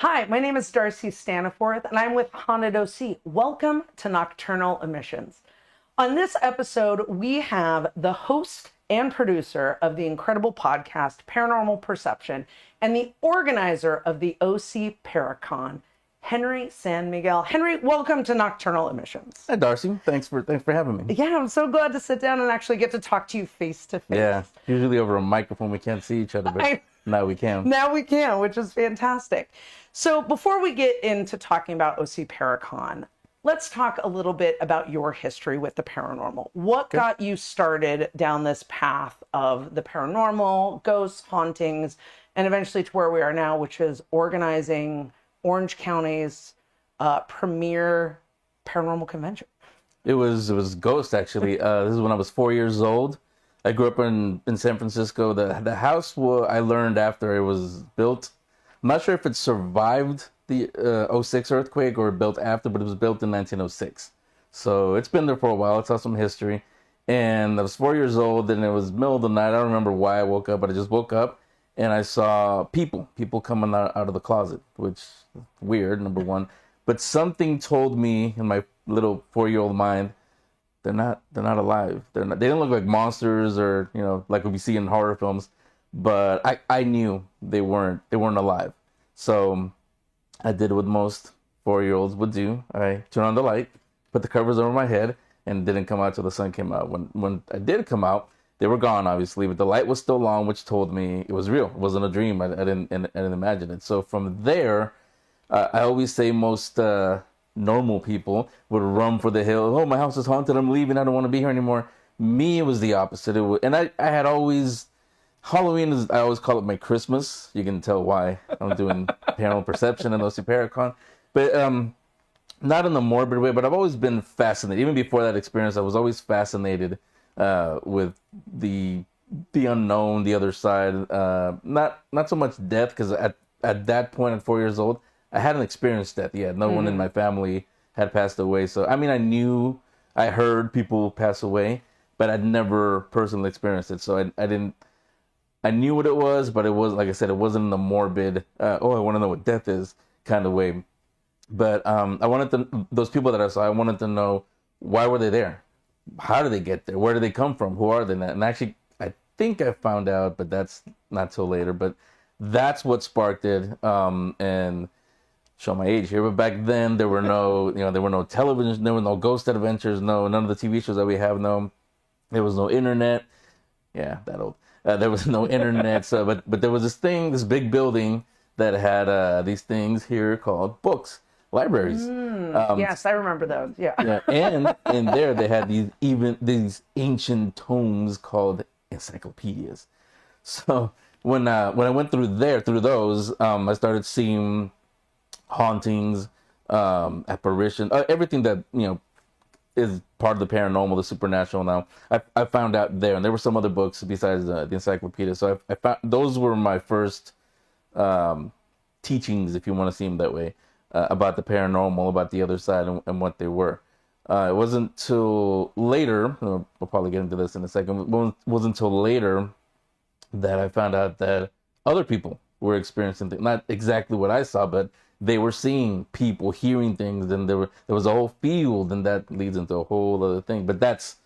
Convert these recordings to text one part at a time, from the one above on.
Hi, my name is Darcy Staniforth, and I'm with Haunted OC. Welcome to Nocturnal Emissions. On this episode, we have the host and producer of the incredible podcast, Paranormal Perception, and the organizer of the OC Paracon, Henry San Miguel. Henry, welcome to Nocturnal Emissions. Hi, Darcy. Thanks for having me. Yeah, I'm so glad to sit down and actually get to talk to you face to face. Yeah, usually over a microphone we can't see each other, but now we can. Now we can, which is fantastic. So before we get into talking about OC Paracon, let's talk a little bit about your history with the paranormal. What got you started down this path of the paranormal, ghosts, hauntings, and eventually to where we are now, which is organizing Orange County's premier paranormal convention? It was Ghost, actually. This is when I was 4 years old. I grew up in San Francisco. The house I learned after it was built. I'm not sure if it survived the '06 earthquake or built after, but it was built in 1906. So it's been there for a while. It's got some history. And I was 4 years old, and it was middle of the night. I don't remember why I woke up, but I just woke up, and I saw people coming out of the closet, which is weird, number one. But something told me in my little 4-year-old mind, they're not alive. They don't look like monsters or, like we see in horror films. But I knew they weren't alive. So I did what most 4-year-olds would do. I turned on the light, put the covers over my head, and didn't come out till the sun came out. When I did come out, they were gone, obviously, but the light was still on, which told me it was real. It wasn't a dream. I didn't imagine it. So from there, I always say most normal people would run for the hill. Oh, my house is haunted. I'm leaving. I don't want to be here anymore. Me, it was the opposite. And I had always... Halloween I always call it my Christmas. You can tell why I'm doing Paranormal Perception and OC Paracon. But not in a morbid way, but I've always been fascinated. Even before that experience, I was always fascinated with the unknown, the other side. Not so much death, because at that point, at 4 years old, I hadn't experienced death yet. No one in my family had passed away. So, I mean, I heard people pass away, but I'd never personally experienced it. So I knew what it was, but it was, like I said, it wasn't in the morbid, I want to know what death is kind of way. But I wanted those people that I saw, I wanted to know, why were they there? How did they get there? Where did they come from? Who are they? And actually, I think I found out, but that's not till later. But that's what sparked it. And show my age here, but back then there were no, there were no television, there were no ghost adventures, none of the TV shows that we have. No, there was no internet. Yeah, that old. There was no internet, but there was this big building that had these things here called books, libraries. Yes, I remember those. Yeah. Yeah, and in there they had these ancient tomes called encyclopedias. So when I went through those, I started seeing hauntings, apparition, everything that is part of the paranormal, the supernatural. Now I found out there, and there were some other books besides the encyclopedia. So I found those were my first teachings, if you want to see them that way, about the paranormal, about the other side, and what they were. It wasn't until later. We'll probably get into this in a second. It wasn't until later that I found out that other people were experiencing things, not exactly what I saw, but they were seeing people, hearing things, and there was a whole field, and that leads into a whole other thing. But that's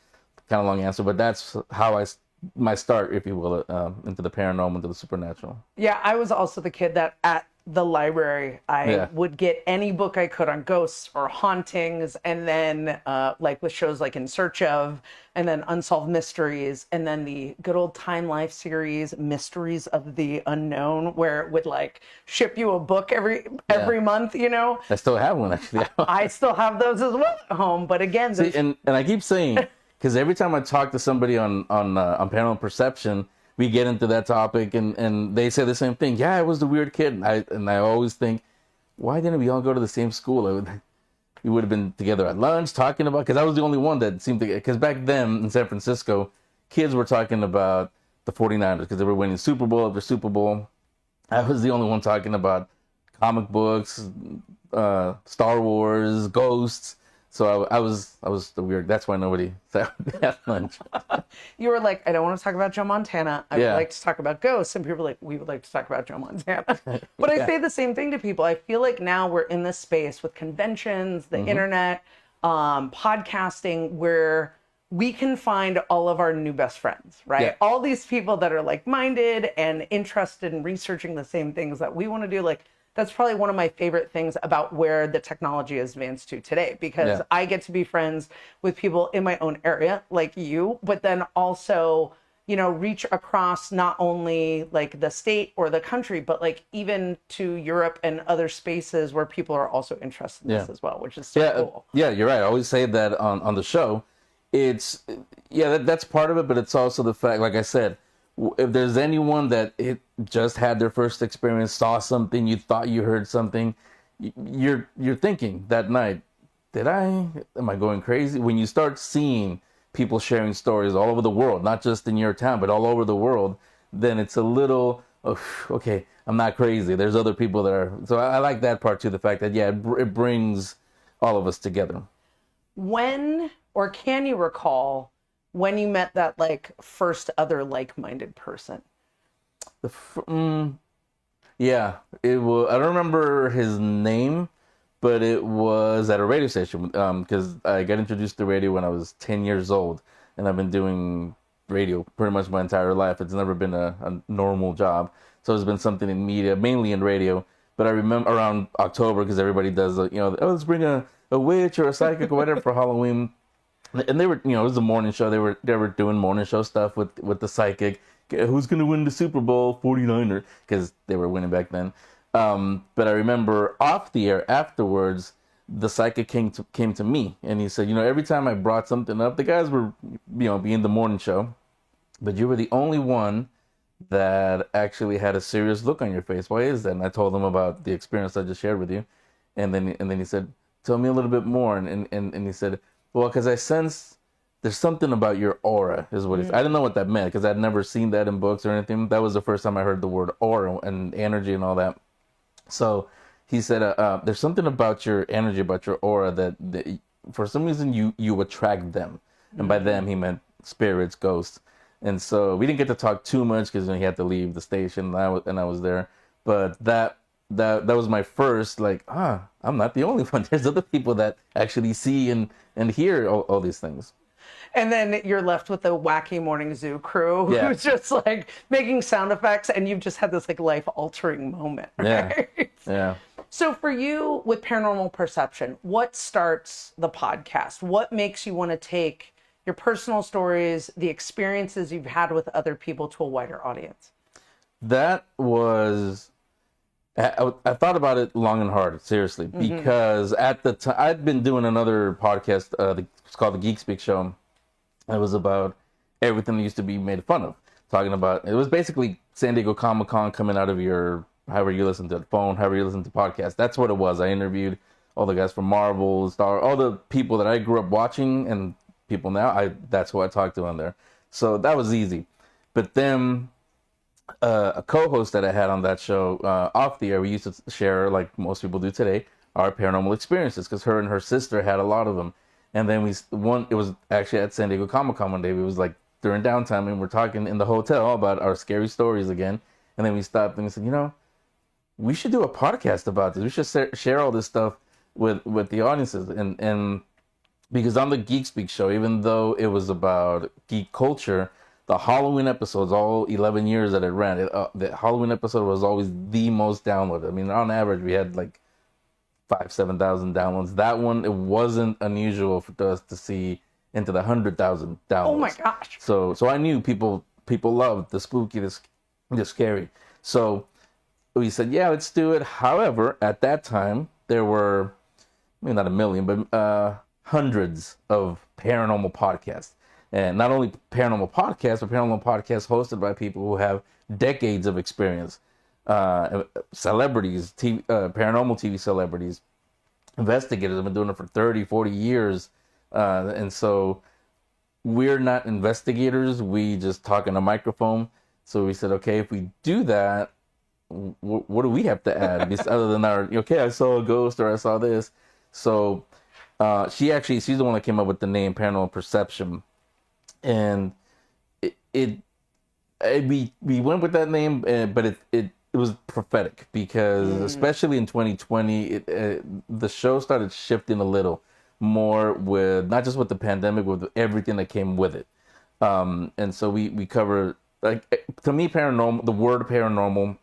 kind of a long answer, but that's how my start, if you will, into the paranormal, into the supernatural. Yeah, I was also the kid that at the library, I would get any book I could on ghosts or hauntings, and then like with shows like In Search Of, and then Unsolved Mysteries, and then the good old Time Life series, Mysteries of the Unknown, where it would like ship you a book every month, I still have one, actually. I still have those as well at home, but again... See, and I keep saying, because every time I talk to somebody on Paranormal Perception, we get into that topic, and they say the same thing. Yeah, I was the weird kid. And I always think, why didn't we all go to the same school? We would have been together at lunch talking about, because I was the only one that seemed to, because back then in San Francisco, kids were talking about the 49ers because they were winning Super Bowl after Super Bowl. I was the only one talking about comic books, Star Wars, ghosts. So I was the weird. That's why nobody sat at lunch. You were like, I don't want to talk about Joe Montana. I would Yeah. like to talk about ghosts. And people were like, we would like to talk about Joe Montana. But I Yeah. say the same thing to people. I feel like now we're in this space with conventions, the internet, podcasting, where we can find all of our new best friends, right? Yeah. All these people that are like-minded and interested in researching the same things that we want to do. Like, that's probably one of my favorite things about where the technology has advanced to today, because I get to be friends with people in my own area, like you, but then also, you know, reach across not only like the state or the country, but like even to Europe and other spaces where people are also interested in this as well, which is so cool. Yeah, you're right. I always say that on the show. It's that's part of it, but it's also the fact, like I said, if there's anyone that it just had their first experience, saw something, you thought you heard something, you're thinking that night, am I going crazy? When you start seeing people sharing stories all over the world, not just in your town, but all over the world, then it's a little, okay, I'm not crazy. There's other people that are. So I like that part too, the fact that, it brings all of us together. When, or can you recall when you met that like first other like-minded person? Yeah, it was. I don't remember his name, but it was at a radio station. Because I got introduced to radio when I was 10 years old, and I've been doing radio pretty much my entire life. It's never been a normal job, so it's been something in media, mainly in radio. But I remember around October, because everybody does, let's bring a witch or a psychic or whatever for Halloween. And they were, it was a morning show. They were doing morning show stuff with the psychic. Who's going to win the Super Bowl? 49er, because they were winning back then. But I remember off the air afterwards, the psychic came to me, and he said, every time I brought something up, the guys were, being the morning show, but you were the only one that actually had a serious look on your face. Why is that? And I told him about the experience I just shared with you, and then he said, tell me a little bit more, and he said, well, because I sense there's something about your aura, is what I didn't know what that meant, because I'd never seen that in books or anything. That was the first time I heard the word aura and energy and all that. So he said, there's something about your energy, about your aura, that for some reason you attract them. And by them, he meant spirits, ghosts. And so we didn't get to talk too much because he had to leave the station, and I was there. But that was my first, I'm not the only one. There's other people that actually see and hear all these things. And then you're left with the wacky morning zoo crew who's just like making sound effects, and you've just had this like life altering moment. Right? Yeah. So for you with Paranormal Perception, what starts the podcast? What makes you want to take your personal stories, the experiences you've had with other people, to a wider audience? That was, I thought about it long and hard, seriously, because at the time I'd been doing another podcast. It's called the Geek Speak Show. It was about everything that used to be made fun of. Talking about, it was basically San Diego Comic-Con coming out of your, however you listen to the phone, however you listen to podcasts. That's what it was. I interviewed all the guys from Marvel, Star, all the people that I grew up watching, and people now. That's who I talked to on there. So that was easy. But then a co-host that I had on that show, off the air, we used to share, like most people do today, our paranormal experiences, because her and her sister had a lot of them. And then it was actually at San Diego Comic-Con one day. It was like during downtime, and we're talking in the hotel about our scary stories again. And then we stopped and we said, we should do a podcast about this. We should share all this stuff with the audiences. And because on the Geek Speak show, even though it was about geek culture, the Halloween episodes, all 11 years that it ran, the Halloween episode was always the most downloaded. I mean, on average, we had like 7,000 downloads. That one, it wasn't unusual for us to see into the 100,000 downloads. Oh my gosh! So I knew people loved the spooky, the scary. So we said, yeah, let's do it. However, at that time, there were, maybe not a million, but hundreds of paranormal podcasts. And not only paranormal podcasts, but paranormal podcasts hosted by people who have decades of experience. Celebrities, paranormal TV celebrities, investigators have been doing it for 30, 40 years. And so we're not investigators. We just talk in a microphone. So we said, okay, if we do that, what do we have to add? Other than I saw a ghost or I saw this. So She's the one that came up with the name Paranormal Perception, and it we went with that name, but it was prophetic because especially in 2020, the show started shifting a little more with not just with the pandemic, with everything that came with it. And so we cover, like, to me, paranormal. The word paranormal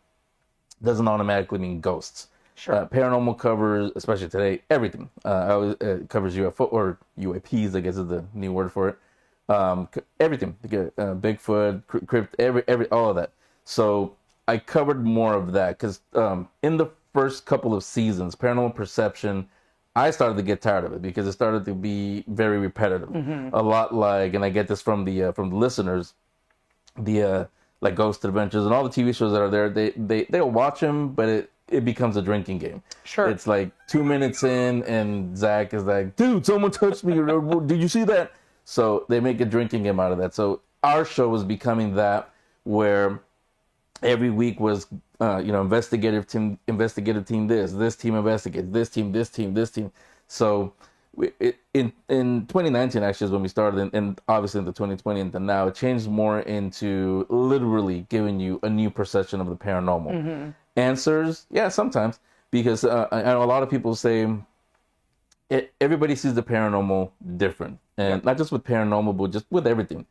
doesn't automatically mean ghosts. Sure. Paranormal covers, especially today, everything. It covers UFO or UAPs, I guess is the new word for it. Everything, Bigfoot, crypt, every all of that. So I covered more of that because in the first couple of seasons, Paranormal Perception, I started to get tired of it because it started to be very repetitive. A lot like, and I get this from the listeners, the like Ghost Adventures and all the TV shows that are there. They'll watch them, but it becomes a drinking game. Sure. It's like 2 minutes in, and Zach is like, "Dude, someone touched me. Or, did you see that?" So they make a drinking game out of that. So our show was becoming that, where every week was, investigative team this team investigates, this team. So in 2019 actually is when we started, and obviously in the 2020 into now, it changed more into literally giving you a new perception of the paranormal. Answers, yeah, sometimes, because I know a lot of people say everybody sees the paranormal different, and not just with paranormal, but just with everything.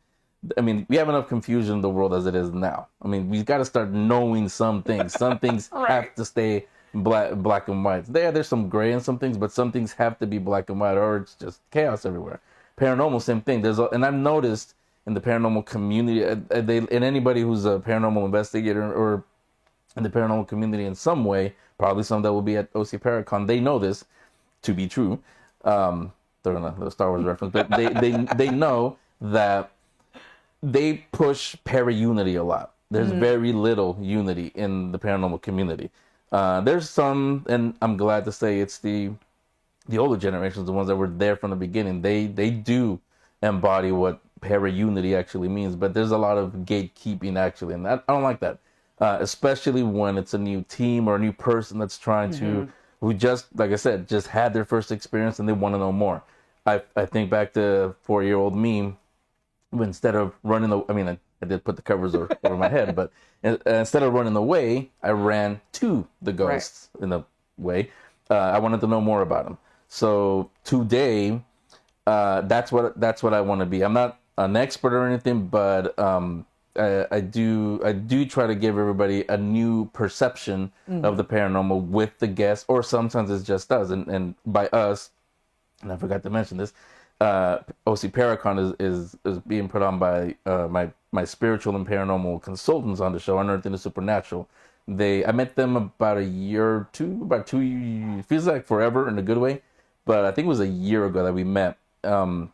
I mean, we have enough confusion in the world as it is now. I mean, we've got to start knowing some things. Some things have to stay black and white. There's some gray in some things, but some things have to be black and white, or it's just chaos everywhere. Paranormal, same thing. And I've noticed in the paranormal community, and anybody who's a paranormal investigator or in the paranormal community in some way, probably some that will be at OC Paracon, they know this to be true. They're in a Star Wars reference, but they know that they push para-unity a lot. There's very little unity in the paranormal community. There's some, and I'm glad to say it's the older generations, the ones that were there from the beginning. They do embody what para-unity actually means, but there's a lot of gatekeeping actually, and I don't like that. Especially when it's a new team or a new person that's trying to, who just, like I said, just had their first experience and they want to know more. I think back to 4-year-old me, instead of running I did put the covers over my head, but instead of running away, I ran to the ghosts in a way. I wanted to know more about them. So today, that's what I want to be. I'm not an expert or anything, but I do try to give everybody a new perception of the paranormal with the guests, or sometimes it's just us. And by us, and I forgot to mention this, OC Paracon is being put on by my spiritual and paranormal consultants on the show, Unearthing the Supernatural. I met them about a year or two, about 2 years, feels like forever in a good way, but I think it was a year ago that we met, and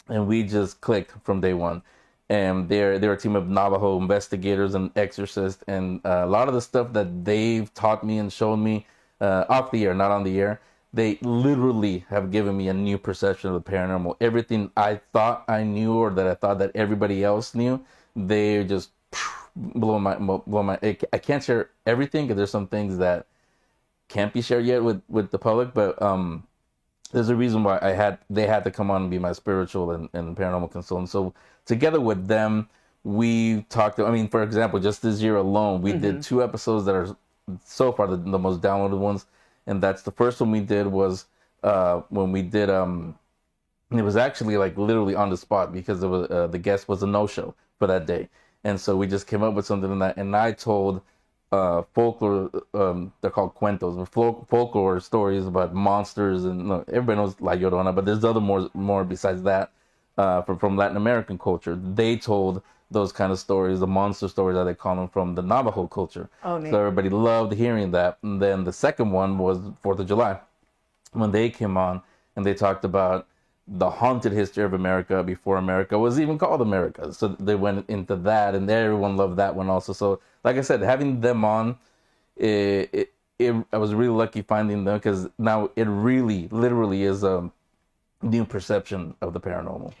we just clicked from day one. And they're a team of Navajo investigators and exorcists, and a lot of the stuff that they've taught me and shown me off the air, not on the air, they literally have given me a new perception of the paranormal. Everything I thought I knew, or that I thought that everybody else knew, they just blow my. I can't share everything because there's some things that can't be shared yet with the public, but there's a reason why they had to come on and be my spiritual and paranormal consultant. So together with them, we talked. I mean, for example, just this year alone, we did 2 episodes that are so far the most downloaded ones, and that's the first one we did was when we did. It was actually like literally on the spot because it was the guest was a no-show for that day, and so we just came up with something in that, and I told folklore, they're called cuentos, folklore stories about monsters, and everybody knows La Llorona, but there's other more besides that from Latin American culture. They told those kind of stories, the monster stories that they call them, from the Navajo culture. Oh, neat. So everybody loved hearing that. And then the second one was 4th of July, when they came on and they talked about the haunted history of America before America was even called America. So they went into that, and everyone loved that one also. So, like I said, having them on, I was really lucky finding them, because now it really, literally is a new perception of the paranormal.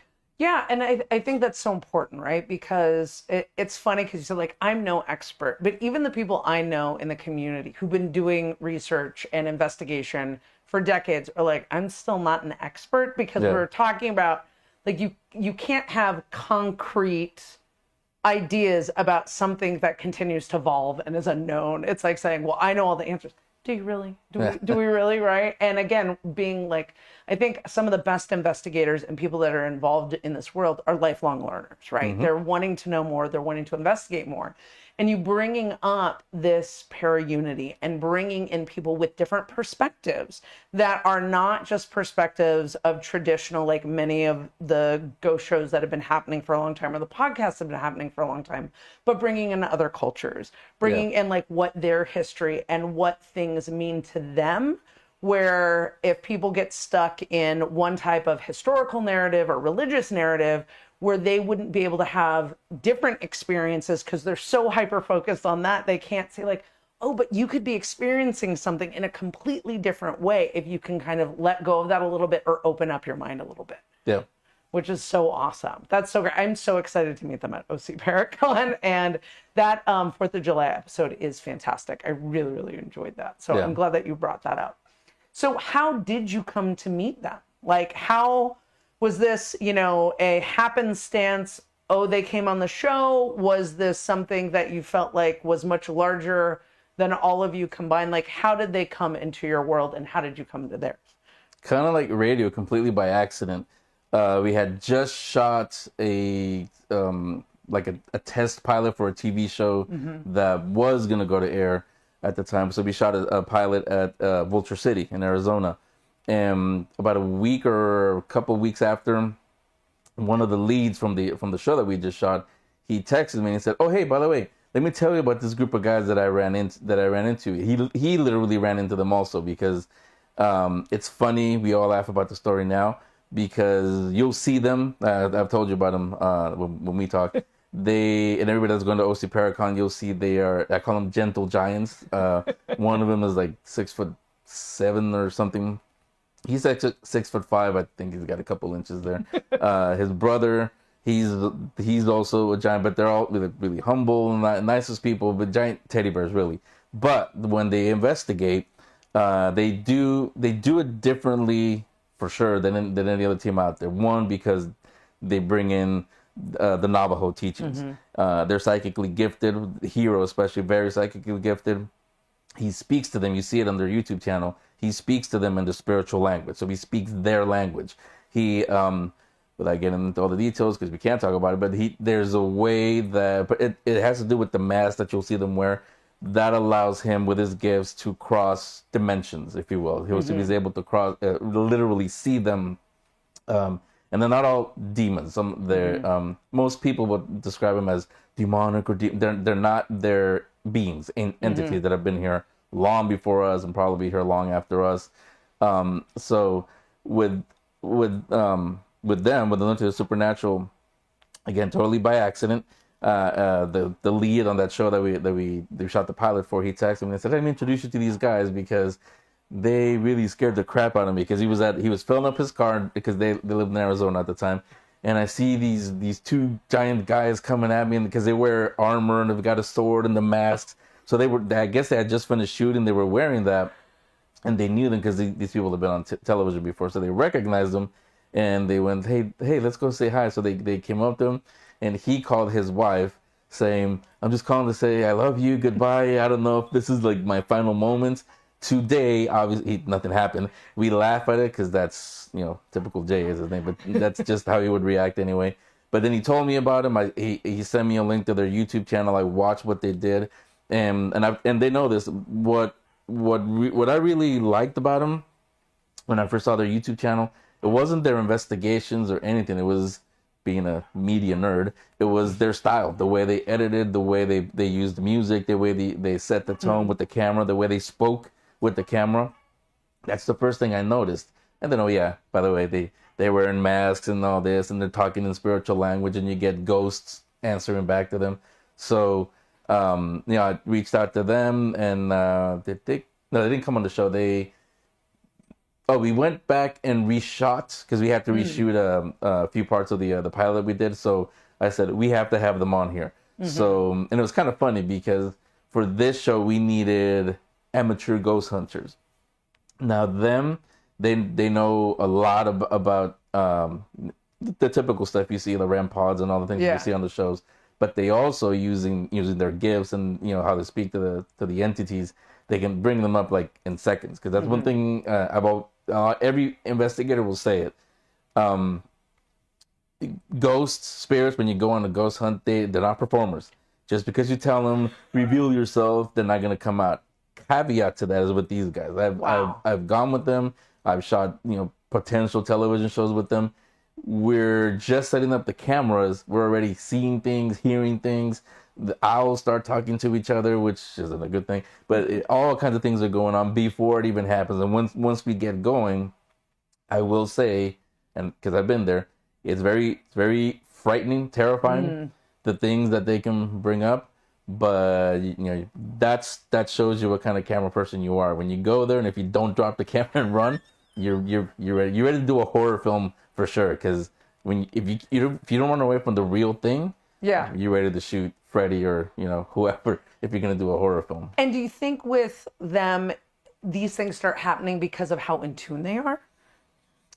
Yeah, and I think that's so important, right? Because it's funny because you said, like, I'm no expert, but even the people I know in the community who've been doing research and investigation for decades are like, I'm still not an expert because Yeah. we're talking about, like, you can't have concrete ideas about something that continues to evolve and is unknown. It's like saying, well, I know all the answers. Do you really? Do we really? Right? And again, being like, I think some of the best investigators and people that are involved in this world are lifelong learners, right? Mm-hmm. They're wanting to know more, they're wanting to investigate more. And you bringing up this para unity and bringing in people with different perspectives that are not just perspectives of traditional, like many of the ghost shows that have been happening for a long time or the podcasts have been happening for a long time, but bringing in other cultures, Yeah. bringing in like what their history and what things mean to them, where if people get stuck in one type of historical narrative or religious narrative where they wouldn't be able to have different experiences because they're so hyper focused on that, they can't say like, oh, but you could be experiencing something in a completely different way if you can kind of let go of that a little bit or open up your mind a little bit, Yeah. which is so awesome. That's so great. I'm so excited to meet them at OC Paracon. And that 4th of July episode is fantastic. I really, really enjoyed that. So Yeah. I'm glad that you brought that up. So how did you come to meet them? Like, how was this, a happenstance? Oh, they came on the show. Was this something that you felt like was much larger than all of you combined? Like, how did they come into your world and how did you come to theirs? Kind of like radio, completely by accident. We had just shot a test pilot for a TV show that was gonna go to air at the time. So we shot a pilot at Vulture City in Arizona, and about a week or a couple of weeks after, one of the leads from the show that we just shot, he texted me and said, "Oh, hey, by the way, let me tell you about this group of guys that I ran into. He literally ran into them also because it's funny. We all laugh about the story now because you'll see them. I've told you about them when we talk. They and everybody that's going to OC Paracon, you'll see they are. I call them gentle giants. One of them is like 6'7" or something. He's like 6'5". I think he's got a couple inches there. His brother, he's also a giant, but they're all really, really humble and nicest people, but giant teddy bears really. But when they investigate, they do it differently for sure than any other team out there. One, because they bring in the Navajo teachings. They're psychically gifted. Hero, especially, very psychically gifted. He speaks to them. You see it on their YouTube channel. He speaks to them in the spiritual language. So he speaks their language. He, without getting into all the details because we can't talk about it, but there's a way that, but it has to do with the mask that you'll see them wear. That allows him, with his gifts, to cross dimensions, if you will. He's able to cross, literally see them. And they're not all demons. Most people would describe them as demonic or they're not. They're beings, entities that have been here long before us and probably be here long after us. So with them, with the supernatural, again, totally by accident. The lead on that show that we shot the pilot for, he texted me and said, "Let me introduce you to these guys because they really scared the crap out of me." Because he was filling up his car because they lived in Arizona at the time, and I see these two giant guys coming at me, and because they wear armor and they've got a sword and the masks, so I guess they had just finished shooting. They were wearing that, and they knew them because these people have been on television before, so they recognized them, and they went, "Hey, let's go say hi." So they came up to him, and he called his wife, saying, "I'm just calling to say I love you, goodbye. I don't know if this is like my final moments." Today, obviously, nothing happened. We laugh at it because that's, typical Jay is his name, but that's just how he would react anyway. But then he told me about him. He sent me a link to their YouTube channel. I watched what they did, and they know this. What I really liked about them when I first saw their YouTube channel, it wasn't their investigations or anything. It was, being a media nerd, it was their style, the way they edited, the way they used music, the way they set the tone with the camera, the way they spoke with the camera. That's the first thing I noticed. And then, oh yeah, by the way, they're wearing masks and all this, and they're talking in spiritual language, and you get ghosts answering back to them. So, I reached out to them, and no, they didn't come on the show. Oh, we went back and reshot because we had to reshoot a few parts of the pilot we did. So I said we have to have them on here. So and it was kind of funny because for this show we needed amateur ghost hunters. Now they know a lot about the typical stuff you see, the REM pods and all the things you see on the shows. But they also using their gifts and how they speak to the entities. They can bring them up like in seconds because that's one thing about every investigator will say it. Ghosts, spirits, when you go on a ghost hunt, they're not performers. Just because you tell them reveal yourself, they're not going to come out. Caveat to that is with these guys. I've gone with them. I've shot potential television shows with them. We're just setting up the cameras. We're already seeing things, hearing things. The owls start talking to each other, which isn't a good thing. But all kinds of things are going on before it even happens. And once we get going, I will say, and because I've been there, it's very frightening, terrifying, the things that they can bring up. But that shows you what kind of camera person you are. When you go there, and if you don't drop the camera and run, you're ready to do a horror film for sure. Because if you don't run away from the real thing, you're ready to shoot Freddy or whoever if you're gonna do a horror film. And do you think with them, these things start happening because of how in tune they are?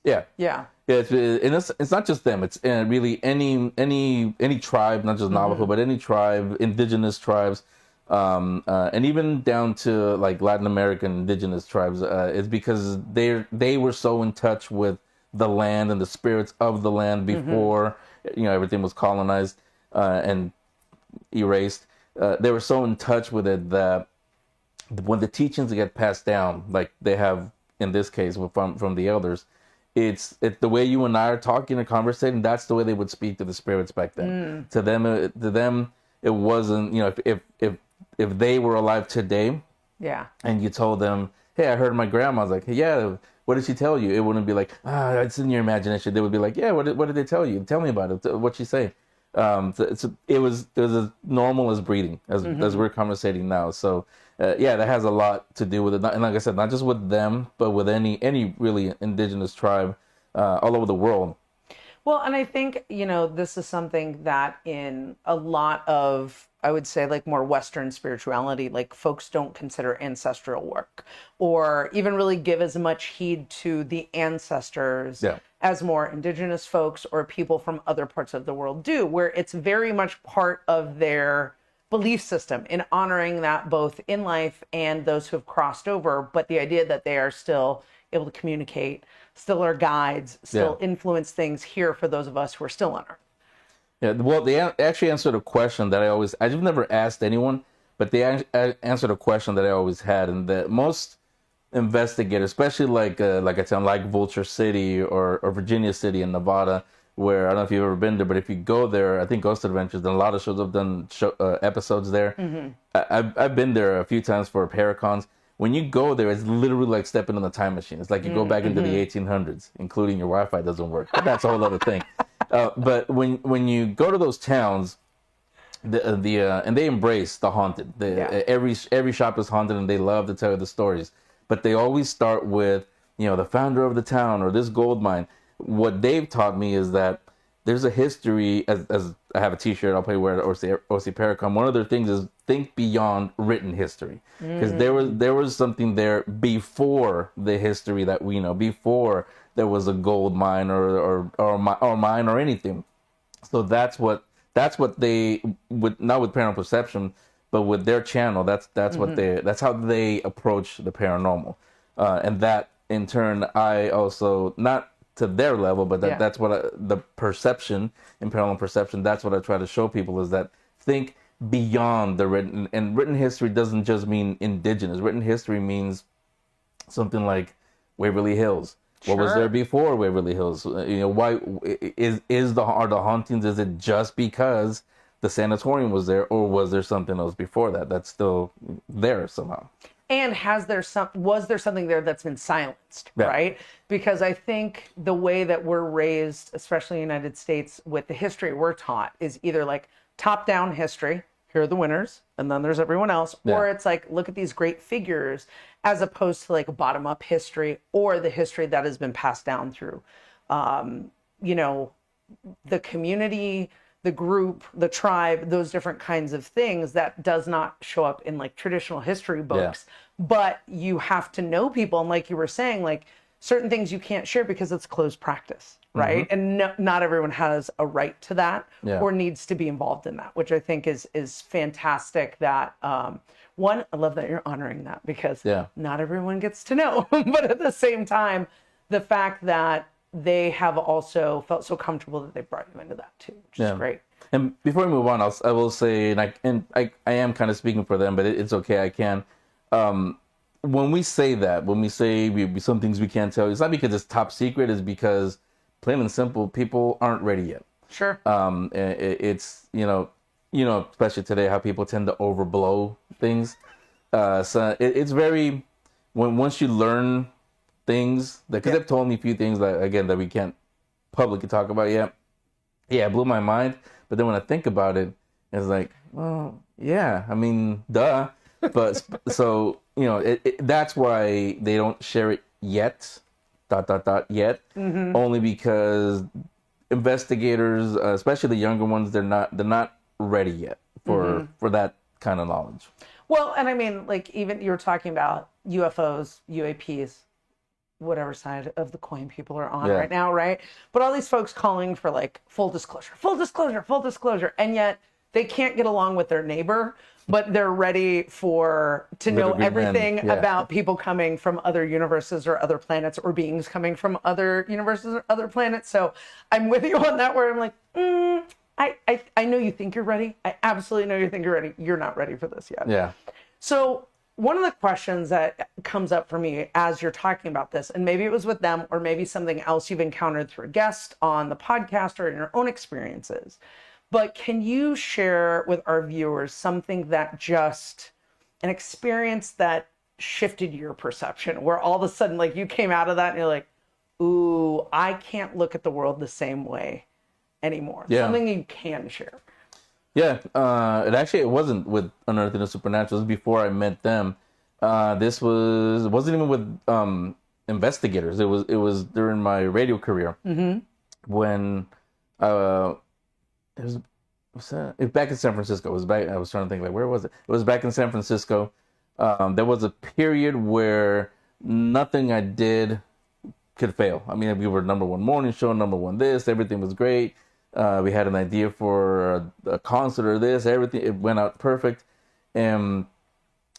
Yeah. It's not just them. It's really any tribe, not just Navajo, but any tribe, indigenous tribes, and even down to like Latin American indigenous tribes. It's because they were so in touch with the land and the spirits of the land before everything was colonized and erased. They were so in touch with it that when the teachings get passed down, like they have in this case from the elders. It's the way you and I are talking and conversating. That's the way they would speak to the spirits back then. To them, it wasn't. If they were alive today, and you told them, "Hey, I heard my grandma." I was like, hey, "Yeah, what did she tell you?" It wouldn't be like, it's in your imagination. They would be like, "Yeah, what did they tell you? Tell me about it. What'd she say?" It was as normal as breathing as we're conversating now. So that has a lot to do with it. And like I said, not just with them, but with any really indigenous tribe all over the world. Well, and I think, this is something that in a lot of, I would say, like more Western spirituality, like folks don't consider ancestral work or even really give as much heed to the ancestors as more indigenous folks or people from other parts of the world do, where it's very much part of their belief system in honoring that both in life and those who have crossed over. But the idea that they are still able to communicate, still are guides, still influence things here for those of us who are still on Earth. Yeah, well, they actually answered a question that I've never asked anyone, but they answered a question that I always had, and that most investigators, especially like I said, like Vulture City or Virginia City in Nevada, where I don't know if you've ever been there, but if you go there, I think Ghost Adventures, and a lot of shows have done episodes there. I've been there a few times for Paracons. When you go there, it's literally like stepping on the time machine. It's like you go back into the 1800s, including your Wi-Fi doesn't work. But that's a whole other thing. But when you go to those towns, and they embrace the haunted. Every shop is haunted, and they love to tell you the stories. But they always start with the founder of the town or this gold mine. What they've taught me is that there's a history. As I have a T-shirt, I'll probably wear it at OC Paracon. One of their things is think beyond written history, because there was something there before the history that we know, before there was a gold mine or mine or anything. So that's what they would, not with Paranormal Perception, but with their channel. That's that's how they approach the paranormal, and that in turn I also, not to their level, but that's what the perception in Paranormal Perception, that's what I try to show people, is that think beyond the written. And written history doesn't just mean indigenous. Written history means something like Waverly Hills. What was there before Waverly Hills? Why are the hauntings? Is it just because the sanatorium was there, or was there something else before that that's still there somehow? And was there something there that's been silenced, right? Because I think the way that we're raised, especially in the United States, with the history we're taught, is either like top-down history, here are the winners, and then there's everyone else. Yeah. Or it's like, look at these great figures, as opposed to like a bottom up history or the history that has been passed down through, you know, the community, the group, the tribe, those different kinds of things that does not show up in like traditional history books. But you have to know people. And like you were saying, like certain things you can't share because it's closed practice, right? And not everyone has a right to that or needs to be involved in that, which I think is fantastic that, one, I love that you're honoring that because not everyone gets to know. But at the same time, the fact that they have also felt so comfortable that they brought you into that too, which is great. And before we move on, I will say, and I am kind of speaking for them, but it's okay. I can. When we say that, when we say some things we can't tell, it's not because it's top secret. It's because, plain and simple, people aren't ready yet. Sure. It's you know, especially today, how people tend to overblow things. So it's very once you learn things, because they've told me a few things that, again, that we can't publicly talk about yet. Yeah, it blew my mind. But then when I think about it, it's like, well, yeah, I mean, duh. But so, you know, that's why they don't share it yet, yet, only because investigators, especially the younger ones, they're not ready yet for that kind of knowledge. Well, and I mean, like, even you were talking about UFOs, UAPs, whatever side of the coin people are on right now, right? But all these folks calling for like full disclosure, and yet they can't get along with their neighbor, but they're ready to know everything about people coming from other universes or other planets, or beings coming from other universes or other planets. So I'm with you on that, where I'm like, I know you think you're ready. I absolutely know you think you're ready. You're not ready for this yet. Yeah. So one of the questions that comes up for me as you're talking about this, and maybe it was with them or maybe something else you've encountered through a guest on the podcast or in your own experiences, but can you share with our viewers something that an experience that shifted your perception, where all of a sudden, like, you came out of that and you're like, ooh, I can't look at the world the same way anymore. Something you can share. Yeah, it wasn't with Unearthing the Supernatural. It was before I met them. It wasn't even with investigators. It was during my radio career when it was back in San Francisco. I was trying to think, like, where was it? It was back in San Francisco. There was a period where nothing I did could fail. I mean, we were #1 morning show, #1 this, everything was great. We had an idea for a concert or this, everything, it went out perfect. And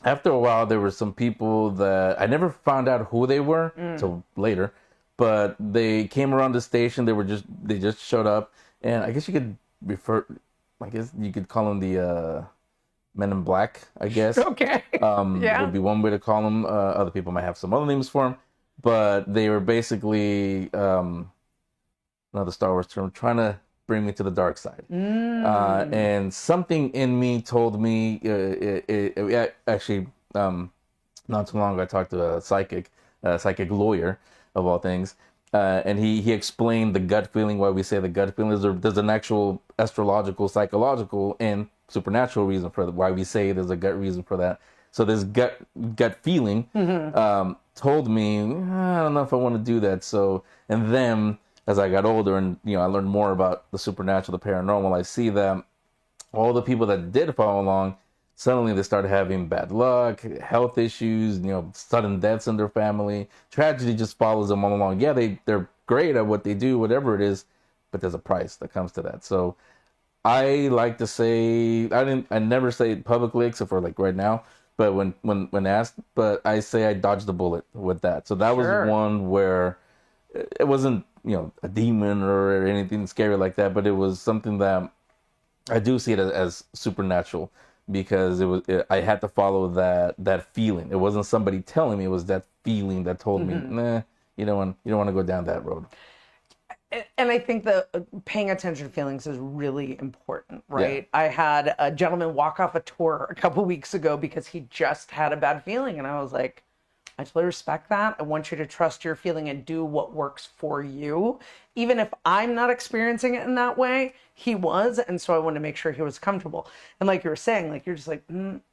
after a while, there were some people that I never found out who they were till later, but they came around the station. They just showed up, and I guess you could call them the Men in Black, I guess. Okay. Would be one way to call them. Other people might have some other names for them, but they were basically another Star Wars term, trying to bring me to the dark side. And something in me told me, actually, not too long ago, I talked to a psychic lawyer of all things, and he explained the gut feeling, why we say the gut feeling. There's an actual astrological, psychological, and supernatural reason for why we say there's a gut reason for that. So this gut feeling told me, I don't know if I want to do that. So, and then as I got older and, I learned more about the supernatural, the paranormal, I see that all the people that did follow along, suddenly they started having bad luck, health issues, sudden deaths in their family. Tragedy just follows them all along. Yeah, they're great at what they do, whatever it is, but there's a price that comes to that. So I like to say, I never say it publicly except for like right now, but when asked, but I say I dodged the bullet with that. So that was one where it wasn't, a demon or anything scary like that, but it was something that I do see it as supernatural, because I had to follow that feeling. It wasn't somebody telling me, it was that feeling that told me, nah, you don't want to go down that road. And I think that paying attention to feelings is really important, right? Yeah. I had a gentleman walk off a tour a couple weeks ago because he just had a bad feeling, and I was like, I totally respect that. I want you to trust your feeling and do what works for you. Even if I'm not experiencing it in that way, he was. And so I wanted to make sure he was comfortable. And like you were saying, like, you're just like,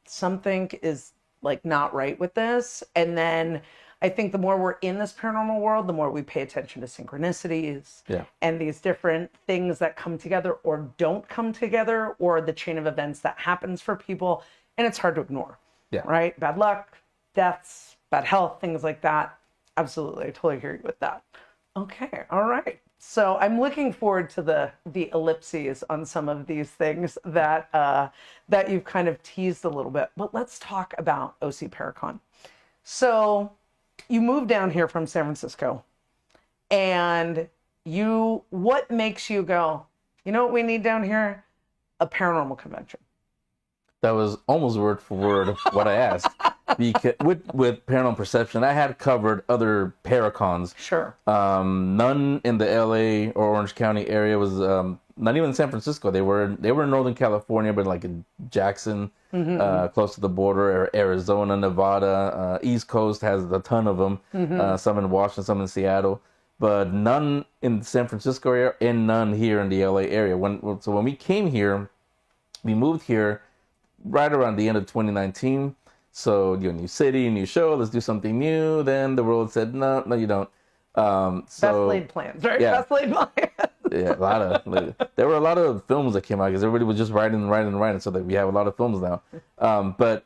something is like not right with this. And then I think the more we're in this paranormal world, the more we pay attention to synchronicities and these different things that come together or don't come together, or the chain of events that happens for people. And it's hard to ignore, right? Bad luck, deaths, bad health, things like that. Absolutely. I totally hear you with that. Okay. All right. So I'm looking forward to the ellipses on some of these things that that you've kind of teased a little bit. But let's talk about OC Paracon. So you moved down here from San Francisco, and what makes you go, you know what we need down here? A paranormal convention. That was almost word for word what I asked. Because with Paranormal Perception, I had covered other Paracons. Sure. None in the LA or Orange County area. Was not even in San Francisco. They were in Northern California, but like in Jackson, close to the border, Arizona, Nevada. East Coast has a ton of them. Some in Washington, some in Seattle, but none in the San Francisco area, and none here in the LA area. When we came here, we moved here right around the end of 2019. So, new city, new show, let's do something new. Then the world said, no, you don't. Best laid plans, right? Yeah. Best laid plans. There were a lot of films that came out because everybody was just writing. So that we have a lot of films now. But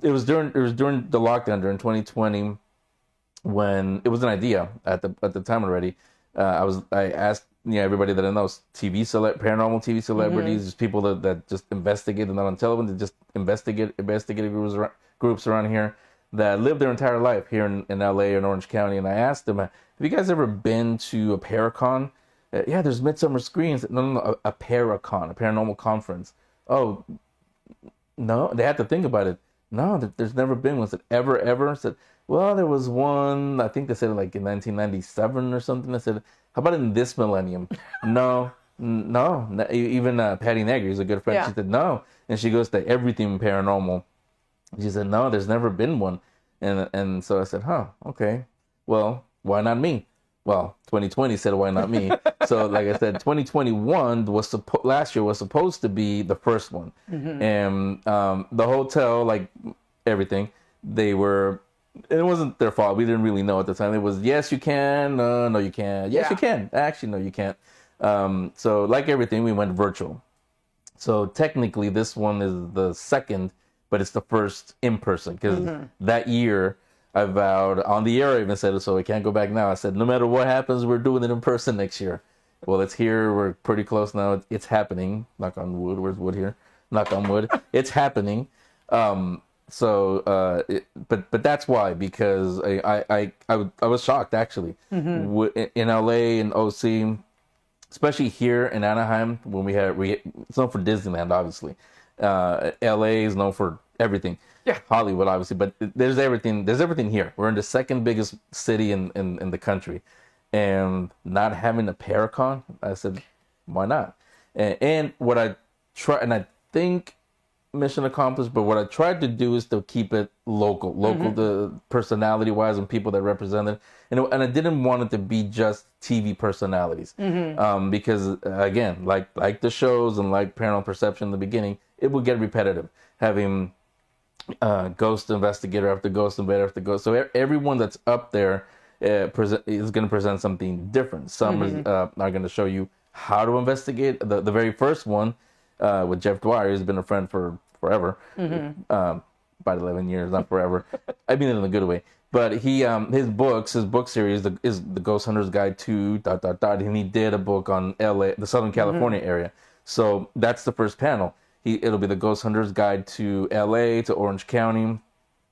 it was during the lockdown during 2020 when it was an idea at the time already. I asked everybody that I know, paranormal TV celebrities, just people that just investigate, not on television, that just investigative groups around here that live their entire life here in LA and Orange County. And I asked them, have you guys ever been to a Paracon? Yeah, there's Midsummer Screens. No, a Paracon, a paranormal conference. Oh, no, they had to think about it. No, there's never been one. I said, ever? I said, well, there was one, I think they said like in 1997 or something. I said, how about in this millennium? No. Even Patty Negri is a good friend. Yeah. She said, no. And she goes to everything paranormal. She said, no, there's never been one. And so I said, okay. Well, why not me? Well, 2020 said, why not me? So like I said, 2021 last year was supposed to be the first one. And the hotel, like everything, it wasn't their fault. We didn't really know at the time. It was, yes, you can. No, you can't. Yes, you can. Actually, no, you can't. So like everything, we went virtual. So technically, this one is the second, but it's the first in person. Because that year, I vowed on the air, I even said it, so I can't go back now. I said, no matter what happens, we're doing it in person next year. Well, it's here. We're pretty close now. It's happening. Knock on wood. Where's wood here? Knock on wood. It's happening. But that's why, because I was shocked actually in LA and OC, especially here in Anaheim when it's known for Disneyland, obviously. LA is known for everything. Yeah, Hollywood obviously, but there's everything here. We're in the second biggest city in the country, and not having a Paracon, I said, why not? And what I try, and I think mission accomplished, but what I tried to do is to keep it local, the personality wise and people that represent it, and I didn't want it to be just TV personalities, because again, like the shows and like Paranormal Perception in the beginning, it would get repetitive having ghost investigator after ghost investigator after ghost. So everyone that's up there is going to present something different. Some are going to show you how to investigate. The very first one with Jeff Dwyer, who's been a friend for forever, about 11 years, not forever. I mean it in a good way. But he, his book series is the Ghost Hunter's Guide to ... and he did a book on LA, the Southern California area. So that's the first panel. It'll be the Ghost Hunter's Guide to LA, to Orange County,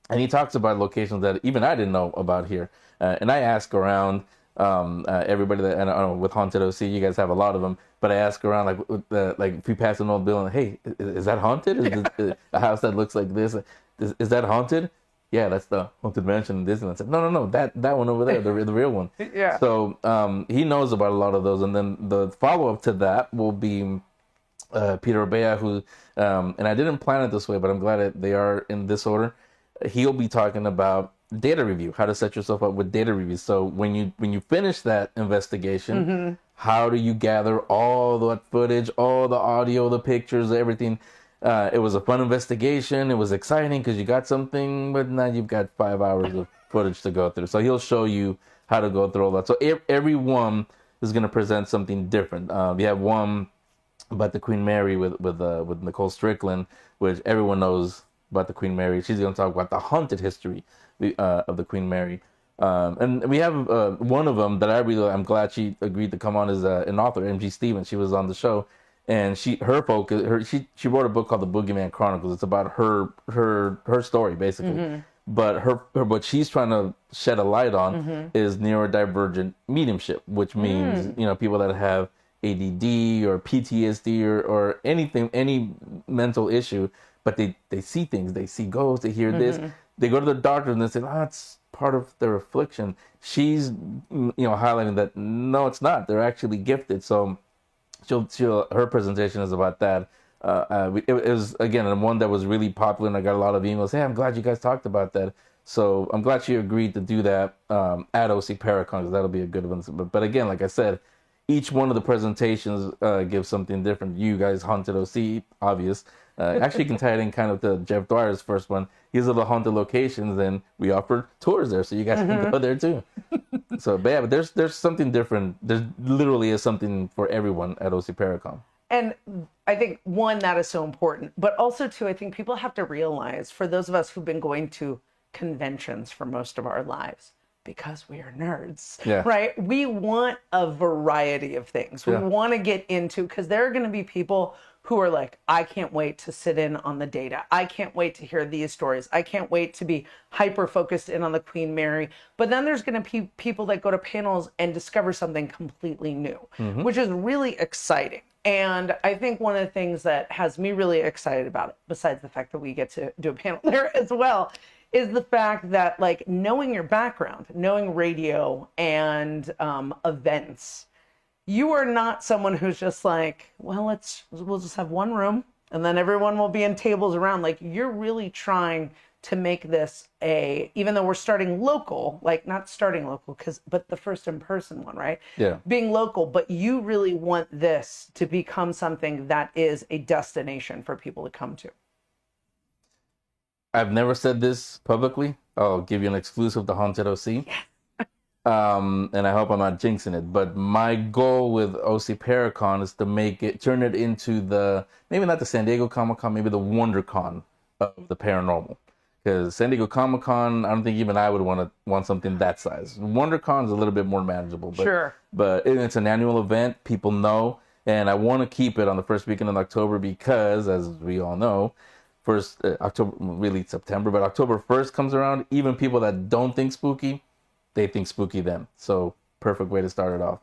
and he talks about locations that even I didn't know about here. And I ask around everybody that, and I don't know, with Haunted OC, you guys have a lot of them, but I ask around, like if we pass an old building, hey, is that haunted? Is this a house that looks like this? Is that haunted? Yeah, that's the Haunted Mansion in Disneyland. I said, no, that one over there, the real one. Yeah. So he knows about a lot of those, and then the follow up to that will be Peter Obeah, who, and I didn't plan it this way, but I'm glad they are in this order. He'll be talking about data review, how to set yourself up with data reviews. So when you finish that investigation, how do you gather all the footage, all the audio, the pictures, everything? It was a fun investigation. It was exciting because you got something, but now you've got 5 hours of footage to go through. So he'll show you how to go through all that. So every one is going to present something different. We have one about the Queen Mary with Nicole Strickland, which everyone knows about the Queen Mary. She's going to talk about the haunted history of the Queen Mary. And we have one of them that I'm glad she agreed to come on as an author, MG Stevens. She was on the show, and she wrote a book called The Boogeyman Chronicles. It's about her story basically. But what she's trying to shed a light on is neurodivergent mediumship, which means people that have ADD or PTSD or anything, any mental issue, but they see things, they see ghosts, they hear this, they go to the doctor and they say, it's part of their affliction. She's highlighting that no, it's not. They're actually gifted. So her presentation is about that. It was, again, one that was really popular, and I got a lot of emails. Hey, I'm glad you guys talked about that. So I'm glad she agreed to do that at OC Paracon, because that'll be a good one. But again, like I said, each one of the presentations gives something different. You guys haunted OC, obvious. Actually, you can tie it in kind of to Jeff Dwyer's first one. These are the haunted locations, and we offer tours there, so you guys can go there too. So, but there's something different. There literally is something for everyone at OC Paracon. And I think, one, that is so important. But also, two, I think people have to realize, for those of us who've been going to conventions for most of our lives, because we are nerds, right? We want a variety of things. We want to get into, because there are going to be people who are like, I can't wait to sit in on the data. I can't wait to hear these stories. I can't wait to be hyper-focused in on the Queen Mary. But then there's going to be people that go to panels and discover something completely new, which is really exciting. And I think one of the things that has me really excited about it, besides the fact that we get to do a panel there as well, is the fact that, like, knowing your background, knowing radio and events, you are not someone who's just like, well, we'll just have one room and then everyone will be in tables around. Like, you're really trying to make this even though we're starting local, like not starting local, but the first in-person one, right? Yeah. Being local, but you really want this to become something that is a destination for people to come to. I've never said this publicly. I'll give you an exclusive to Haunted OC. And I hope I'm not jinxing it. But my goal with OC Paracon is to turn it into maybe not the San Diego Comic-Con, maybe the WonderCon of the paranormal. Because San Diego Comic-Con, I don't think even I would want something that size. WonderCon is a little bit more manageable. But it's an annual event. People know. And I want to keep it on the first weekend in October because, as we all know, October, really September, but October 1st comes around. Even people that don't think spooky, they think spooky then. So perfect way to start it off.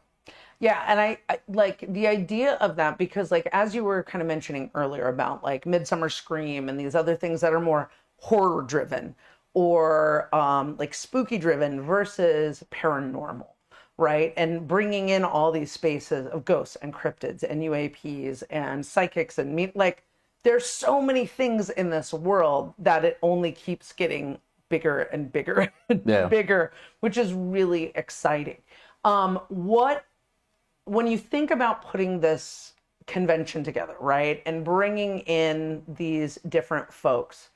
Yeah, and I like the idea of that because, like, as you were kind of mentioning earlier about like Midsummer Scream and these other things that are more horror driven or like spooky driven versus paranormal, right? And bringing in all these spaces of ghosts and cryptids and UAPs and psychics and there's so many things in this world that it only keeps getting bigger and bigger and bigger, which is really exciting. When you think about putting this convention together, right, and bringing in these different folks,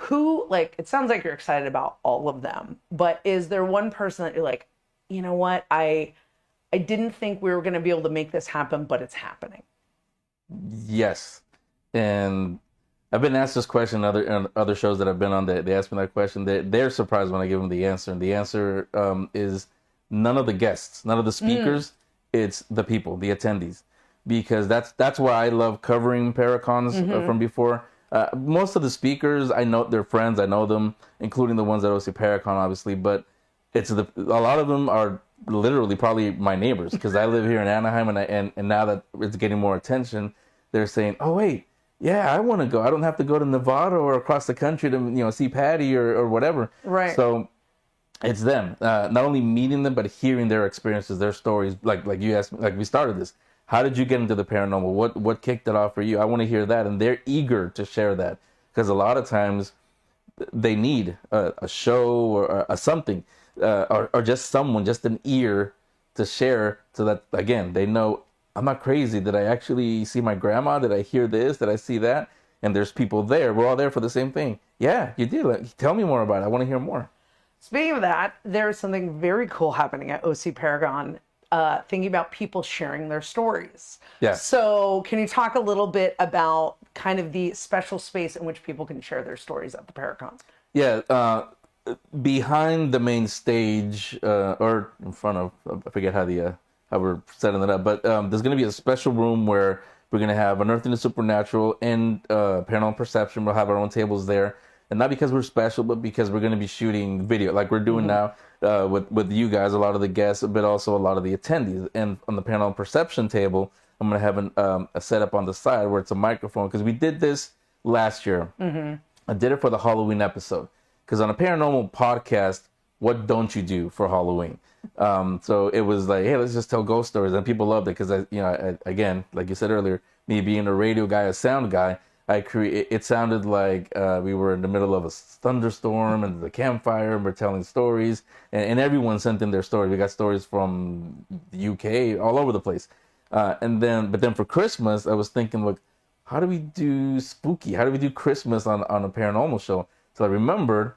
it sounds like you're excited about all of them, but is there one person that you're like, you know what, I didn't think we were going to be able to make this happen, but it's happening? Yes. And I've been asked this question on other shows that I've been on. They ask me that question. They're surprised when I give them the answer. And the answer is none of the guests, none of the speakers. It's the people, the attendees. Because that's why I love covering Paracons from before. Most of the speakers, I know they're friends. I know them, including the ones at OC Paracon, obviously. But a lot of them are literally probably my neighbors because I live here in Anaheim. And now that it's getting more attention, they're saying, oh, wait. Yeah, I want to go. I don't have to go to Nevada or across the country to see Patty or whatever. Right. So it's them. Not only meeting them, but hearing their experiences, their stories. Like you asked me, like we started this. How did you get into the paranormal? What kicked it off for you? I want to hear that, and they're eager to share that because a lot of times they need a show or a something, or just someone, just an ear to share, so that again they know I'm not crazy. Did I actually see my grandma? Did I hear this? Did I see that? And there's people there. We're all there for the same thing. Yeah, you did. Like, tell me more about it. I want to hear more. Speaking of that, there's something very cool happening at OC Paragon, thinking about people sharing their stories. Yeah. So can you talk a little bit about kind of the special space in which people can share their stories at the Paracon? Yeah, behind the main stage, or in front of, I forget how we're setting it up, but there's going to be a special room where we're going to have Unearthing the Supernatural and Paranormal Perception. We'll have our own tables there, and not because we're special, but because we're going to be shooting video like we're doing now with you guys, a lot of the guests, but also a lot of the attendees. And on the Paranormal Perception table, I'm going to have a setup on the side where it's a microphone, because we did this last year. I did it for the Halloween episode. Because on a paranormal podcast, what don't you do for Halloween? So it was like, hey, let's just tell ghost stories, and people loved it because again, like you said earlier, me being a radio guy, a sound guy, it sounded like we were in the middle of a thunderstorm and the campfire, and we're telling stories, and everyone sent in their stories. We got stories from the UK, all over the place, but then for Christmas, I was thinking, look, how do we do spooky? How do we do Christmas on a paranormal show? So I remembered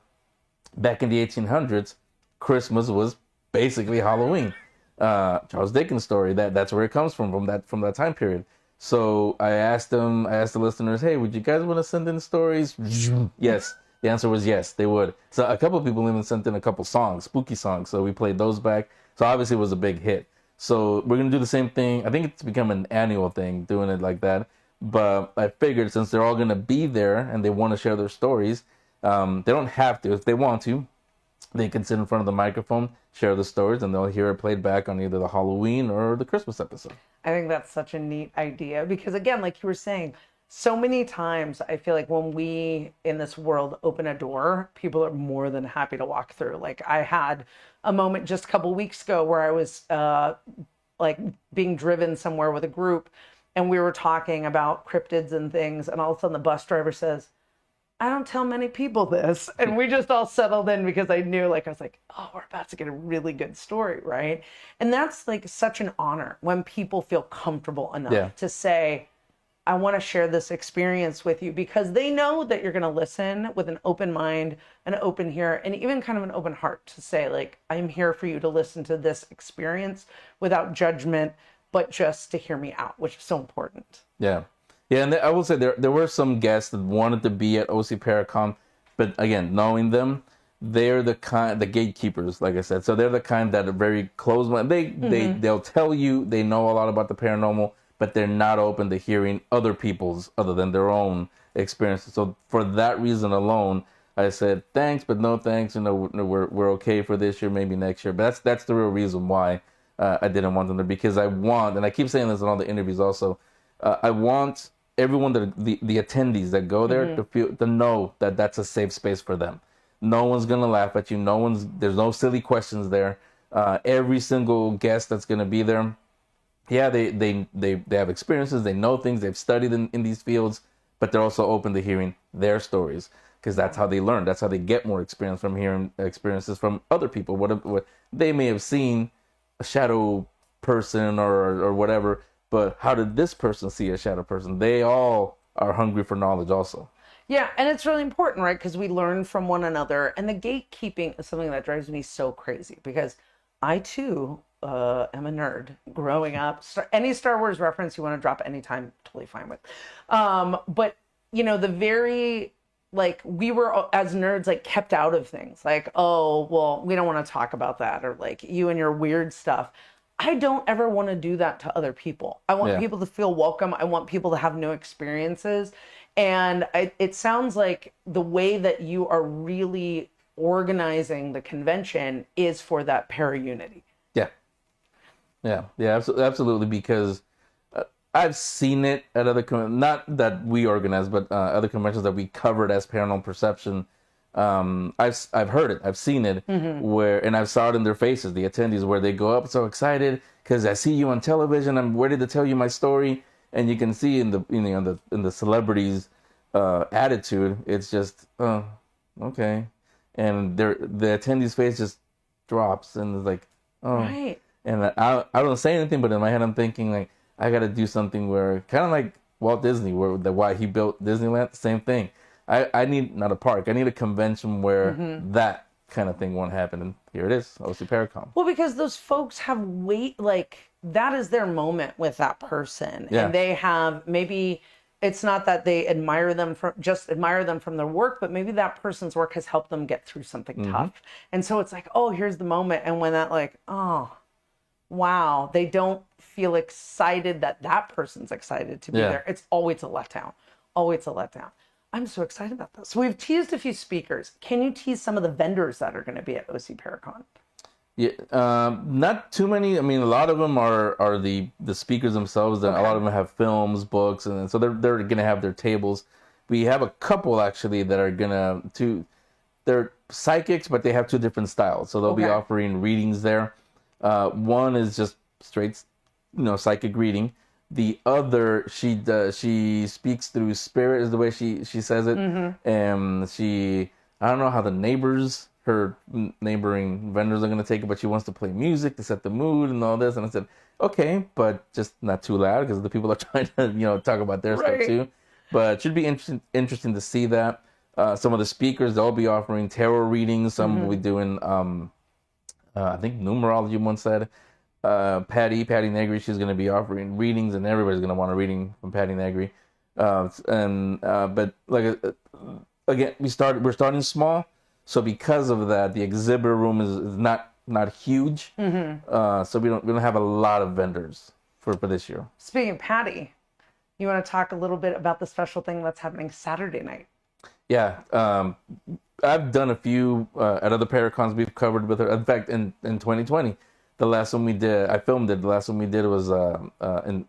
back in the 1800s, Christmas was basically Halloween. Charles Dickens' story, that's where it comes from that time period. So I asked the listeners, hey, would you guys want to send in stories? Yes. The answer was yes, they would. So a couple of people even sent in a couple songs, spooky songs. So we played those back. So obviously it was a big hit. So we're going to do the same thing. I think it's become an annual thing, doing it like that. But I figured since they're all going to be there and they want to share their stories, they don't have to. If they want to, they can sit in front of the microphone, share the stories, and they'll hear it played back on either the Halloween or the Christmas episode. I think that's such a neat idea because, again, like you were saying, so many times I feel like when we in this world open a door, people are more than happy to walk through. Like I had a moment just a couple weeks ago where I was like being driven somewhere with a group, and we were talking about cryptids and things, and all of a sudden the bus driver says, I don't tell many people this. And we just all settled in because I knew, like, I was like, oh, we're about to get a really good story, right? And that's like such an honor when people feel comfortable enough to say, I want to share this experience with you, because they know that you're going to listen with an open mind, an open ear, and even kind of an open heart to say, like, I'm here for you to listen to this experience without judgment, but just to hear me out, which is so important. Yeah. Yeah, and I will say there were some guests that wanted to be at OC Paracon, but again, knowing them, they're the gatekeepers, like I said. So they're the kind that are very closed. They'll tell you they know a lot about the paranormal, but they're not open to hearing other people's other than their own experiences. So for that reason alone, I said thanks, but no thanks. We're okay for this year, maybe next year. But that's the real reason why I didn't want them there, because I want, and I keep saying this in all the interviews also, I want everyone, the attendees that go there to know that that's a safe space for them. No one's gonna laugh at you. There's no silly questions there. Every single guest that's gonna be there, yeah, they have experiences. They know things. They've studied in these fields, but they're also open to hearing their stories, because that's how they learn. That's how they get more experience, from hearing experiences from other people. What they may have seen, a shadow person or whatever. But how did this person see a shadow person? They all are hungry for knowledge also. Yeah, and it's really important, right? Because we learn from one another. And the gatekeeping is something that drives me so crazy, because I, too, am a nerd growing up. Any Star Wars reference you want to drop anytime, totally fine with. But, the very, like, we were, as nerds, like, kept out of things. Like, oh, well, we don't want to talk about that. Or, like, you and your weird stuff. I don't ever want to do that to other people. I want people to feel welcome. I want people to have new experiences. And it sounds like the way that you are really organizing the convention is for that para-unity. Yeah, absolutely. Because I've seen it at other, not that we organize, but other conventions that we covered as Paranormal Perception. I've heard it, I've seen it, and I've saw it in their faces, the attendees, where they go up so excited because I see you on television, I'm ready to tell you my story, and you can see in the celebrities' attitude, it's just okay. And the attendee's face just drops and it's like, oh. Right. And I don't say anything, but in my head I'm thinking like I got to do something where kind of like Walt Disney, why he built Disneyland, same thing. I need not a park, I need a convention where that kind of thing won't happen. And here it is, OC Paracon. Well, because those folks have like that is their moment with that person, Yeah. and they have maybe it's not that they admire them from their work, but maybe that person's work has helped them get through something tough, and so it's like, oh, here's the moment, and when that like, oh, wow, they don't feel excited that that person's excited to be there. It's always a letdown. Always a letdown. I'm so excited about this. So we've teased a few speakers. Can you tease some of the vendors that are going to be at OC Paracon? Yeah, not too many. I mean, a lot of them are the speakers themselves. Okay. A lot of them have films, books, and so they're gonna have their tables. We have a couple actually that are they're psychics, but they have two different styles. So they'll be offering readings there. One is just straight, psychic reading. The other, she speaks through spirit, is the way she says it. And I don't know how her neighboring vendors are going to take it, but she wants to play music to set the mood and all this. And I said, okay, but just not too loud because the people are trying to, talk about their stuff too. But it should be interesting to see that. Some of the speakers, they'll be offering tarot readings. Some will be doing, I think numerology, one said. Patty Negri, she's going to be offering readings, and everybody's going to want a reading from Patty Negri. But like again, we're starting small, so because of that, the exhibit room is not huge. So we don't have a lot of vendors for this year. Speaking of Patty, you want to talk a little bit about the special thing that's happening Saturday night? Yeah, I've done a few at other Paracons we've covered with her. In fact, in 2020. The last one we did, I filmed it. The last one we did was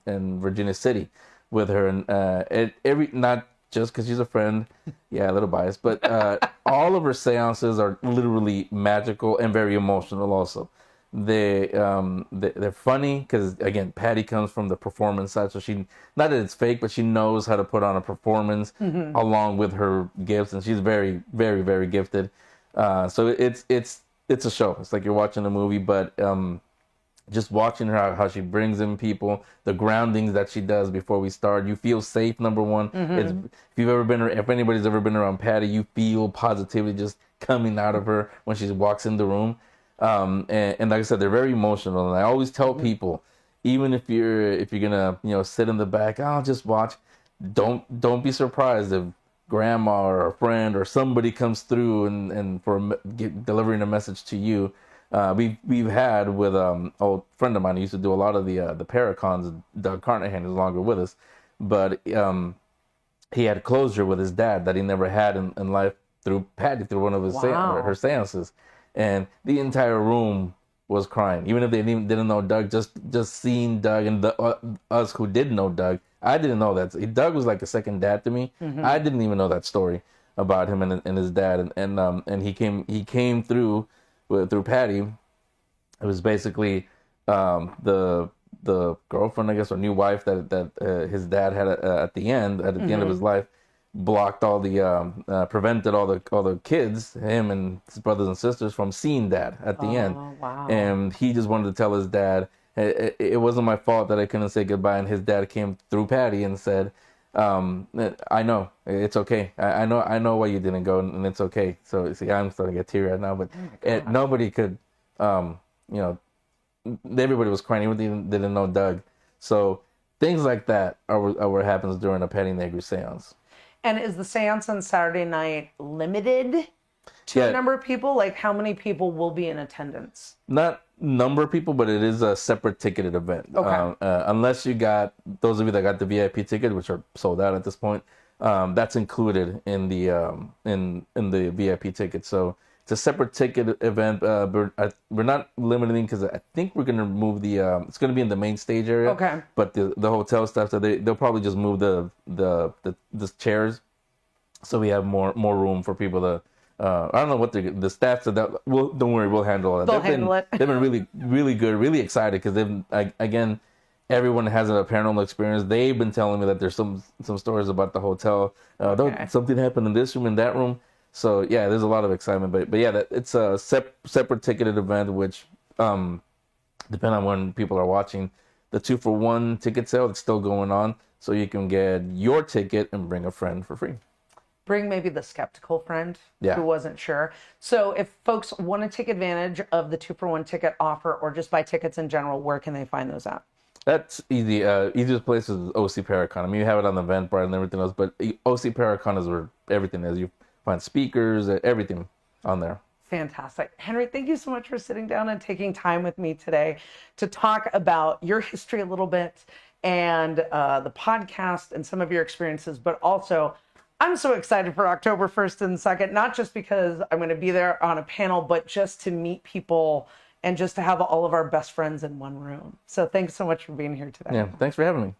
in Virginia City with her, and not just because she's a friend, yeah, a little biased, but all of her seances are literally magical and very emotional. Also, they're funny because again, Patty comes from the performance side, so she not that it's fake, but she knows how to put on a performance along with her gifts, and she's very, very, very gifted. So it's a show. It's like you're watching a movie, but just watching her, how she brings in people, the groundings that she does before we start. You feel safe, number one. If anybody's ever been around Patty, you feel positivity just coming out of her when she walks in the room. And like I said, they're very emotional. And I always tell people, even if you're gonna sit in the back, I'll just watch. Don't be surprised if grandma or a friend or somebody comes through and delivering a message to you. We've had with old friend of mine who used to do a lot of the Paracons. Doug Carnahan is no longer with us, but he had closure with his dad that he never had in life through Patty, through one of his her seances, and the entire room was crying. Even if they didn't know Doug, just seeing Doug and us who did know Doug. I didn't know that. Doug was like a second dad to me. I didn't even know that story about him and his dad. And he came through Patty. It was basically the girlfriend, I guess, or new wife that his dad had at the end of his life, blocked all the prevented all the kids, him and his brothers and sisters, from seeing Dad at the end. Wow. And he just wanted to tell his dad, it wasn't my fault that I couldn't say goodbye. And his dad came through Patty and said, I know it's okay. I know why you didn't go, and it's okay. So see, I'm starting to get teary right now, but nobody could, everybody was crying, even they didn't know Doug. So things like that are what happens during a Patty Negri seance. And is the seance on Saturday night limited to a number of people? Like, how many people will be in attendance? Not number of people, but it is a separate ticketed event. Okay. Unless you got, those of you that got the VIP ticket, which are sold out at this point, that's included in the VIP ticket. So it's a separate ticket event. We're not limiting because I think we're gonna move it's gonna be in the main stage area. Okay. But the hotel staff, so they'll probably just move the chairs, so we have more room for people to. I don't know what the staff said. Don't worry, we'll handle all that. They'll handle it. They've been really, really good, really excited because again, everyone has a paranormal experience. They've been telling me that there's some stories about the hotel. Something happened in this room, in that room. So yeah, there's a lot of excitement, but yeah, it's a separate ticketed event, which depending on when people are watching, the 2-for-1 ticket sale is still going on, so you can get your ticket and bring a friend for free. Bring maybe the skeptical friend Yeah. who wasn't sure. So if folks want to take advantage of the 2-for-1 ticket offer or just buy tickets in general, where can they find those at? That's easy. Easiest place is OC Paracon. I mean, you have it on the Eventbrite and everything else, but OC Paracon is where everything is. You find speakers, everything on there. Fantastic. Henry, thank you so much for sitting down and taking time with me today to talk about your history a little bit and the podcast and some of your experiences, but also I'm so excited for October 1st and 2nd, not just because I'm going to be there on a panel, but just to meet people and just to have all of our best friends in one room. So thanks so much for being here today. Yeah, thanks for having me.